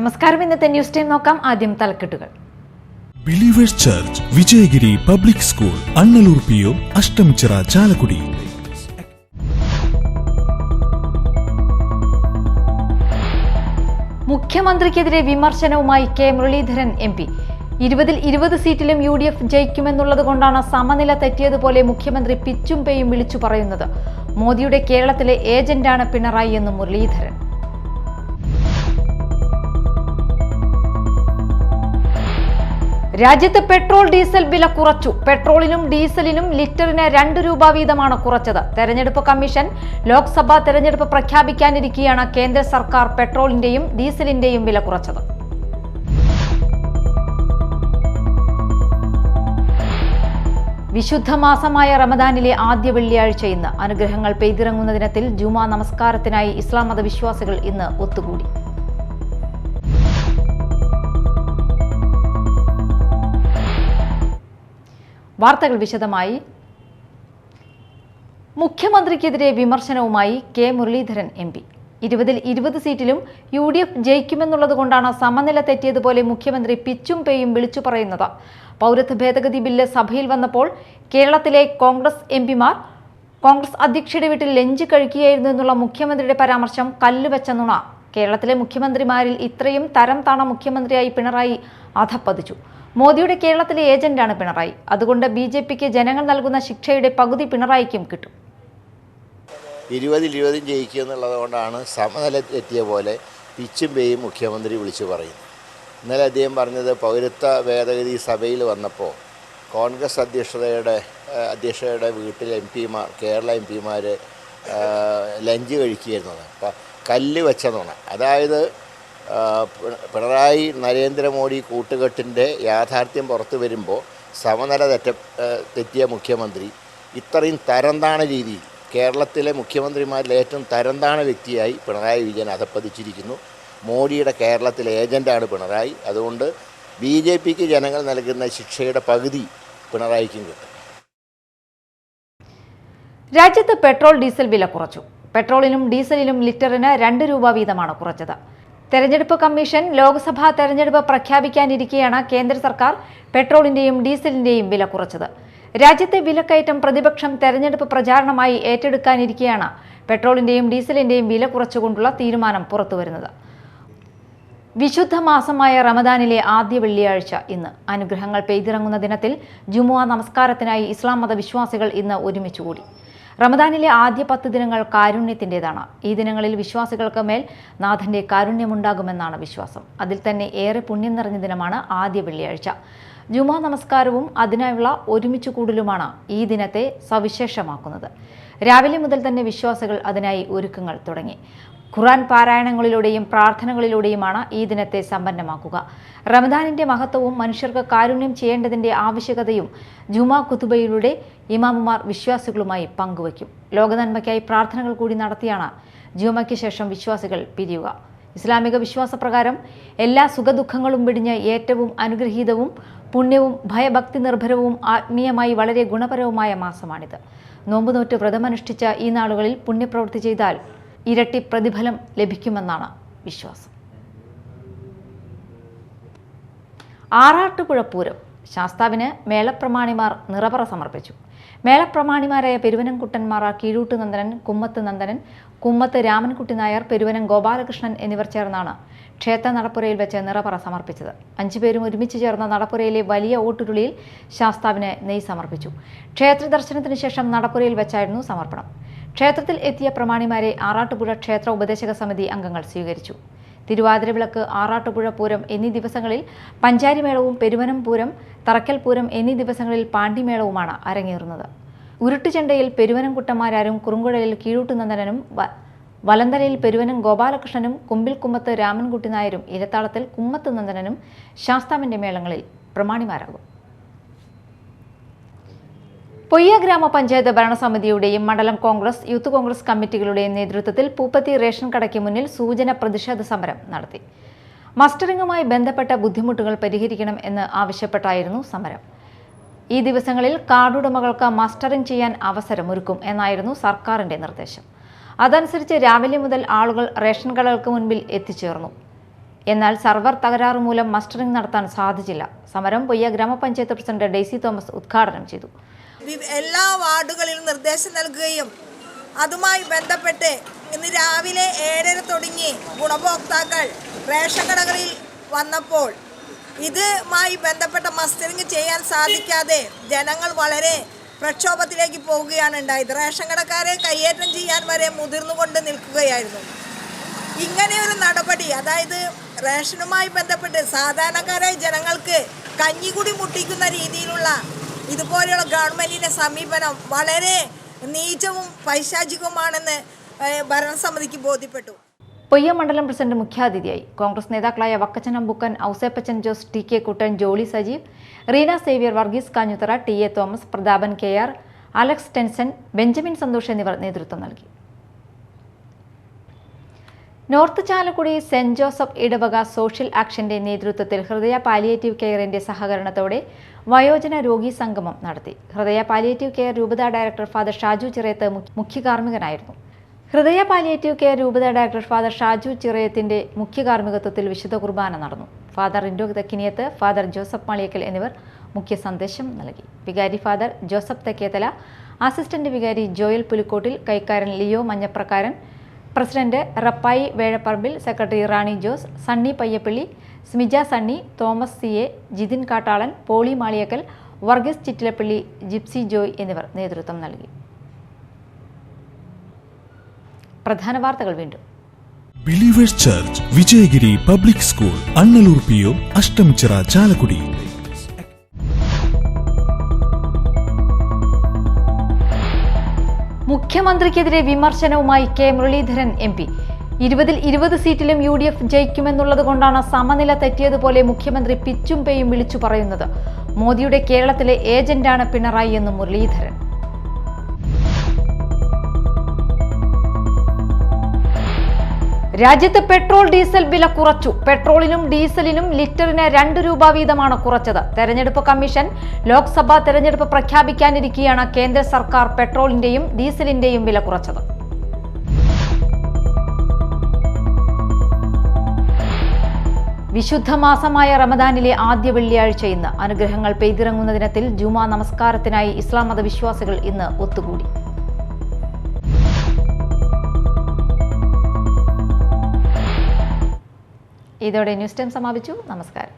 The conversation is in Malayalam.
നമസ്കാരം. ഇന്നത്തെ ന്യൂസ് ടൈം നോക്കാം. ആദ്യം തലക്കെട്ടുകൾ. Believers church Vijayagiri public school, Annallur PO, Ashtamichira, Chalakudy. മുഖ്യമന്ത്രിക്കെതിരെ വിമർശനവുമായി കെ മുരളീധരൻ MP. 20 സീറ്റിലും UDF ജയിക്കുമെന്നുള്ളത് കൊണ്ടാണ് സമനില തെറ്റിയതുപോലെ മുഖ്യമന്ത്രി പിച്ചും പേയും വിളിച്ചു പറയുന്നത്. മോദിയുടെ കേരളത്തിലെ ഏജന്റാണ് പിണറായി എന്നും മുരളീധരൻ. രാജ്യത്ത് പെട്രോൾ ഡീസൽ വില കുറച്ചു. പെട്രോളിനും ഡീസലിനും ലിറ്ററിന് 2 രൂപ വീതമാണ് കുറച്ചത്. തെരഞ്ഞെടുപ്പ് കമ്മീഷൻ ലോക്സഭാ തെരഞ്ഞെടുപ്പ് പ്രഖ്യാപിക്കാനിരിക്കെയാണ് കേന്ദ്ര സർക്കാർ പെട്രോളിന്റെയും ഡീസലിന്റെയും വില കുറച്ചത്. വിശുദ്ധ മാസമായ റമദാനിലെ ആദ്യ വെള്ളിയാഴ്ച ഇന്ന്. അനുഗ്രഹങ്ങൾ പെയ്തിറങ്ങുന്ന ദിനത്തിൽ ജുമാ നമസ്കാരത്തിനായി ഇസ്ലാം മത വിശ്വാസികൾ ഇന്ന് ഒത്തുകൂടി. വാർത്തകൾ വിശദമായി. മുഖ്യമന്ത്രിക്കെതിരെ വിമർശനവുമായി കെ മുരളീധരൻ MP. 20 സീറ്റിലും UDF ജയിക്കുമെന്നുള്ളത് കൊണ്ടാണ് സമനില തെറ്റിയതുപോലെ മുഖ്യമന്ത്രി പിച്ചും പേയും വിളിച്ചു പറയുന്നത്. പൗരത്വ ഭേദഗതി ബില്ല് സഭയിൽ വന്നപ്പോൾ കേരളത്തിലെ കോൺഗ്രസ് MPമാർ കോൺഗ്രസ് അധ്യക്ഷയുടെ വീട്ടിൽ ലഞ്ച് കഴിക്കുകയായിരുന്നു എന്നുള്ള മുഖ്യമന്ത്രിയുടെ പരാമർശം കല്ലുവെച്ച നുണ. കേരളത്തിലെ മുഖ്യമന്ത്രിമാരിൽ ഇത്രയും തരം താണ മുഖ്യമന്ത്രിയായി പിണറായി അധപ്പതിച്ചു. മോദിയുടെ കേരളത്തിലെ ഏജന്റാണ് പിണറായി. അതുകൊണ്ട് BJPക്ക് ജനങ്ങൾ നൽകുന്ന ശിക്ഷയുടെ പകുതി പിണറായിക്കും കിട്ടും. 20 ജയിക്കുക എന്നുള്ളത് കൊണ്ടാണ് സമനില എത്തിയ പോലെ പിച്ചും പേയും മുഖ്യമന്ത്രി വിളിച്ചു പറയുന്നത്. ഇന്നലെ അദ്ദേഹം പറഞ്ഞത് പൗരത്വ ഭേദഗതി സഭയിൽ വന്നപ്പോൾ കോൺഗ്രസ് അധ്യക്ഷയുടെ വീട്ടിൽ MPമാർ, കേരള MPമാർ ലഞ്ച് കഴിക്കുകയായിരുന്നു. അപ്പം കല്ല് വെച്ചതാണ്. അതായത് പിണറായി നരേന്ദ്രമോദി കൂട്ടുകെട്ടിൻ്റെ യാഥാർത്ഥ്യം പുറത്തു വരുമ്പോൾ സമനില തെറ്റിയ മുഖ്യമന്ത്രി ഇത്രയും തരംതാണ രീതിയിൽ കേരളത്തിലെ മുഖ്യമന്ത്രിമാരിൽ ഏറ്റവും തരംതാണ വ്യക്തിയായി പിണറായി വിജയൻ അധപ്പതിച്ചിരിക്കുന്നു. മോഡിയുടെ കേരളത്തിലെ ഏജൻ്റാണ് പിണറായി. അതുകൊണ്ട് BJPക്ക് ജനങ്ങൾ നൽകുന്ന ശിക്ഷയുടെ പകുതി പിണറായിക്കും കിട്ടും. രാജ്യത്ത് പെട്രോൾ ഡീസൽ വില കുറച്ചു. പെട്രോളിനും ഡീസലിനും ലിറ്ററിന് 2 രൂപ വീതമാണ് കുറച്ചത്. തെരഞ്ഞെടുപ്പ് കമ്മീഷൻ ലോക്സഭാ തെരഞ്ഞെടുപ്പ് പ്രഖ്യാപിക്കാനിരിക്കെയാണ് കേന്ദ്ര സർക്കാർ പെട്രോളിന്റെയും ഡീസലിന്റെയും വില കുറച്ചത്. രാജ്യത്തെ വിലക്കയറ്റം പ്രതിപക്ഷം തെരഞ്ഞെടുപ്പ് പ്രചാരണമായി ഏറ്റെടുക്കാനിരിക്കെയാണ് പെട്രോളിന്റെയും ഡീസലിന്റെയും വില കുറച്ചുകൊണ്ടുള്ള തീരുമാനം പുറത്തുവരുന്നത്. വിശുദ്ധ മാസമായ റമദാനിലെ ആദ്യ വെള്ളിയാഴ്ച ഇന്ന്. അനുഗ്രഹങ്ങൾ പെയ്തിറങ്ങുന്ന ദിനത്തിൽ ജുമുഅ നമസ്കാരത്തിനായി ഇസ്ലാം മത വിശ്വാസികൾ ഇന്ന് ഒരുമിച്ചുകൂടി. റമദാനിലെ ആദ്യ 10 ദിനങ്ങൾ കാരുണ്യത്തിൻ്റെതാണ്. ഈ ദിനങ്ങളിൽ വിശ്വാസികൾക്ക് മേൽ നാഥന്റെ കാരുണ്യമുണ്ടാകുമെന്നാണ് വിശ്വാസം. അതിൽ തന്നെ ഏറെ പുണ്യം നിറഞ്ഞ ദിനമാണ് ആദ്യ വെള്ളിയാഴ്ച. ജുമാ നമസ്കാരവും അതിനായുള്ള ഒരുമിച്ചുകൂടലുമാണ് ഈ ദിനത്തെ സവിശേഷമാക്കുന്നത്. രാവിലെ മുതൽ തന്നെ വിശ്വാസികൾ അതിനായി ഒരുക്കങ്ങൾ തുടങ്ങി. ഖുർആൻ പാരായണങ്ങളിലൂടെയും പ്രാർത്ഥനകളിലൂടെയുമാണ് ഈ ദിനത്തെ സമ്പന്നമാക്കുക. റമദാനിന്റെ മഹത്വവും മനുഷ്യർക്ക് കാരുണ്യം ചെയ്യേണ്ടതിന്റെ ആവശ്യകതയും ജുമാ ഖുതുബയിലൂടെ ഇമാമുമാർ വിശ്വാസികളുമായി പങ്കുവയ്ക്കും. ലോകനന്മയ്ക്കായി പ്രാർത്ഥനകൾ കൂടി നടത്തിയാണ് ജുമയ്ക്ക് ശേഷം വിശ്വാസികൾ പിരിയുക. ഇസ്ലാമിക വിശ്വാസപ്രകാരം എല്ലാ സുഖദുഃഖങ്ങളും വെടിഞ്ഞ് ഏറ്റവും അനുഗ്രഹീതവും പുണ്യവും ഭയഭക്തി നിർഭരവും ആത്മീയമായി വളരെ ഗുണപരവുമായ മാസമാണിത്. നോമ്പുനോറ്റ് വ്രതമനുഷ്ഠിച്ച ഈ നാളുകളിൽ പുണ്യപ്രവൃത്തി ചെയ്താൽ ഇരട്ടി പ്രതിഫലം ലഭിക്കുമെന്നാണ് വിശ്വാസം. ആറാട്ടുപുഴ പൂരം. ശാസ്താവിന് മേളപ്രമാണിമാർ നിറപറ സമർപ്പിച്ചു. മേളപ്രമാണിമാരായ പെരുവനംകുട്ടന്മാർ കീഴൂട്ട് നന്ദനൻ, കുമ്മത്ത് നന്ദനൻ, കുമ്മത്ത് രാമൻകുട്ടി നായർ, പെരുവനം ഗോപാലകൃഷ്ണൻ എന്നിവർ ചേർന്നാണ് ക്ഷേത്ര നടപ്പുരയിൽ വെച്ച് നിറപറ സമർപ്പിച്ചത്. 5 പേരും ഒരുമിച്ച് ചേർന്ന നടപ്പുരയിലെ വലിയ ഓട്ടുരുളിയിൽ ശാസ്താവിന് നെയ് സമർപ്പിച്ചു. ക്ഷേത്ര ദർശനത്തിന് ശേഷം നടപ്പുരയിൽ വെച്ചായിരുന്നു സമർപ്പണം. ക്ഷേത്രത്തിൽ എത്തിയ പ്രമാണിമാരെ ആറാട്ടുപുഴ ക്ഷേത്ര ഉപദേശക സമിതി അംഗങ്ങൾ സ്വീകരിച്ചു. തിരുവാതിരവിളക്ക്, ആറാട്ടുപുഴ പൂരം എന്നീ ദിവസങ്ങളിൽ പഞ്ചാരിമേളവും, പെരുവനം പൂരം, തറക്കൽ പൂരം എന്നീ ദിവസങ്ങളിൽ പാണ്ടിമേളവുമാണ് അരങ്ങേറുന്നത്. ഉരുട്ടുചെണ്ടയിൽ പെരുവനം കുട്ടന്മാരാരും, കുറുങ്കുഴലിൽ കീഴൂട്ട് നന്ദനനും, വലന്തലയിൽ പെരുവനം ഗോപാലകൃഷ്ണനും, കുമ്പിൽ കുമ്മത്ത് രാമൻകുട്ടി നായരും, ഇരത്താളത്തിൽ കുമ്മത്ത് നന്ദനനും ശാസ്താവിന്റെ മേളങ്ങളിൽ പ്രമാണിമാരാകും. പൊയ്യ ഗ്രാമപഞ്ചായത്ത് ഭരണസമിതിയുടെയും മണ്ഡലം കോൺഗ്രസ്, യൂത്ത് കോൺഗ്രസ് കമ്മിറ്റികളുടെയും നേതൃത്വത്തിൽ പൂപ്പത്തി റേഷൻ കടയ്ക്ക് മുന്നിൽ സൂചന പ്രതിഷേധ സമരം നടത്തി. മസ്റ്ററിംഗുമായി ബന്ധപ്പെട്ട ബുദ്ധിമുട്ടുകൾ പരിഹരിക്കണം എന്ന് ആവശ്യപ്പെട്ടായിരുന്നു സമരം. ഈ ദിവസങ്ങളിൽ കാർഡുടമകൾക്ക് മസ്റ്ററിംഗ് ചെയ്യാൻ അവസരമൊരുക്കും എന്നായിരുന്നു സർക്കാരിന്റെ നിർദ്ദേശം. അതനുസരിച്ച് രാവിലെ മുതൽ ആളുകൾ റേഷൻ കടകൾക്ക് മുൻപിൽ എത്തിച്ചേർന്നു. എന്നാൽ സർവർ തകരാറ് മൂലം മസ്റ്ററിംഗ് നടത്താൻ സാധിച്ചില്ല. സമരം പൊയ്യ ഗ്രാമപഞ്ചായത്ത് പ്രസിഡന്റ് ഡെയ്സി തോമസ് ഉദ്ഘാടനം ചെയ്തു. എല്ലാ വാർഡുകളിലും നിർദ്ദേശം നൽകുകയും അതുമായി ബന്ധപ്പെട്ട് ഇന്ന് രാവിലെ 7:30 തുടങ്ങി ഗുണഭോക്താക്കൾ റേഷൻ കടകളിൽ വന്നപ്പോൾ ഇതുമായി ബന്ധപ്പെട്ട മസ്റ്ററിംഗ് ചെയ്യാൻ സാധിക്കാതെ ജനങ്ങൾ വളരെ പ്രക്ഷോഭത്തിലേക്ക് പോവുകയാണ് ഉണ്ടായത്. റേഷൻ കടക്കാരെ കയ്യേറ്റം ചെയ്യാൻ വരെ മുതിർന്നുകൊണ്ട് നിൽക്കുകയായിരുന്നു. ഇങ്ങനെയൊരു നടപടി, അതായത് റേഷനുമായി ബന്ധപ്പെട്ട് സാധാരണക്കാരായ ജനങ്ങൾക്ക് കഞ്ഞികുടി മുട്ടിക്കുന്ന രീതിയിലുള്ള ഇതുപോലെയുള്ള ഗവൺമെൻറ്റിൻ്റെ സമീപനം വളരെ നീചവും പൈശാചികവുമാണെന്ന് ഭരണസമിതിക്ക് ബോധ്യപ്പെട്ടു. പൊയ്യ മണ്ഡലം പ്രസിഡന്റ് മുഖ്യാതിഥിയായി. കോൺഗ്രസ് നേതാക്കളായ Vakkachan Ambukkan, Ouseppachan Jose, T K Kuttan, Jolly Sajeev, Reena Xavier, Varghese Kanjuthara, T A Thomas, Prathapan KR, Alex Tenson, Benjamin Santhosh എന്നിവർ നേതൃത്വം നൽകി. നോർത്ത് ചാലക്കുടി സെന്റ് ജോസഫ് ഇടവക സോഷ്യൽ ആക്ഷന്റെ നേതൃത്വത്തിൽ ഹൃദയ പാലിയേറ്റീവ് കെയറിന്റെ സഹകരണത്തോടെ വയോജന രോഗി സംഗമം നടത്തി. ഹൃദയ പാലിയേറ്റീവ് കെയർ രൂപത ഡയറക്ടർ ഫാദർ ഷാജു ചിറയത്ത് മുഖ്യ കാർമ്മികനായിരുന്നു. ഹൃദയ പാലിയേറ്റീവ് കെയർ രൂപത ഡയറക്ടർ ഫാദർ ഷാജു ചിറയത്തിന്റെ മുഖ്യ കാർമ്മികത്വത്തിൽ വിശുദ്ധ കുർബാന നടന്നു. ഫാദർ ഇൻഡോ തെക്കിനിയത്ത്, ഫാദർ ജോസഫ് മാളിയക്കൽ എന്നിവർ മുഖ്യ സന്ദേശം നൽകി. വികാരി ഫാദർ ജോസഫ് തെക്കേത്തല, അസിസ്റ്റന്റ് വികാരി ജോയൽ പുലിക്കോട്ടിൽ, കൈക്കാരൻ Leo Manjaprakkaran, president Rappai Vezhaparambil, secretary Rani Jose, Sunny Payyappilly, Smija Sunny, Thomas CA, Jithin Kattalan, Poly Maliyakkal, Varghese Chittilappilly, Gypsy Joy എന്നിവർ നേതൃത്വം നൽകി. പ്രധാന വാർത്തകൾ വീണ്ടും. Believers church Vijayagiri public school, Annallur PO, Ashtamichira, Chalakudy. മുഖ്യമന്ത്രിക്കെതിരെ വിമർശനവുമായി K മുരളീധരൻ MP. 20 സീറ്റിലും UDF ജയിക്കുമെന്നുള്ളത് കൊണ്ടാണ് സമനില തെറ്റിയതുപോലെ മുഖ്യമന്ത്രി പിച്ചും പേയും വിളിച്ചു പറയുന്നത്. മോദിയുടെ കേരളത്തിലെ ഏജന്റാണ് പിണറായി എന്നും മുരളീധരൻ. രാജ്യത്ത് പെട്രോൾ ഡീസൽ വില കുറച്ചു. പെട്രോളിനും ഡീസലിനും ലിറ്ററിന് 2 രൂപ വീതമാണ് കുറച്ചത്. തെരഞ്ഞെടുപ്പ് കമ്മീഷൻ ലോക്സഭാ തെരഞ്ഞെടുപ്പ് പ്രഖ്യാപിക്കാനിരിക്കെയാണ് കേന്ദ്ര സർക്കാർ പെട്രോളിന്റെയും ഡീസലിന്റെയും വില കുറച്ചത്. വിശുദ്ധ മാസമായ റമദാനിലെ ആദ്യ വെള്ളിയാഴ്ച ഇന്ന്. അനുഗ്രഹങ്ങൾ പെയ്തിറങ്ങുന്ന ദിനത്തിൽ ജുമാ നമസ്കാരത്തിനായി ഇസ്ലാം മത വിശ്വാസികൾ ഇന്ന് ഒത്തുകൂടി. ഇതോടെ ന്യൂസ് ടൈം സമാപിച്ചു. നമസ്കാരം.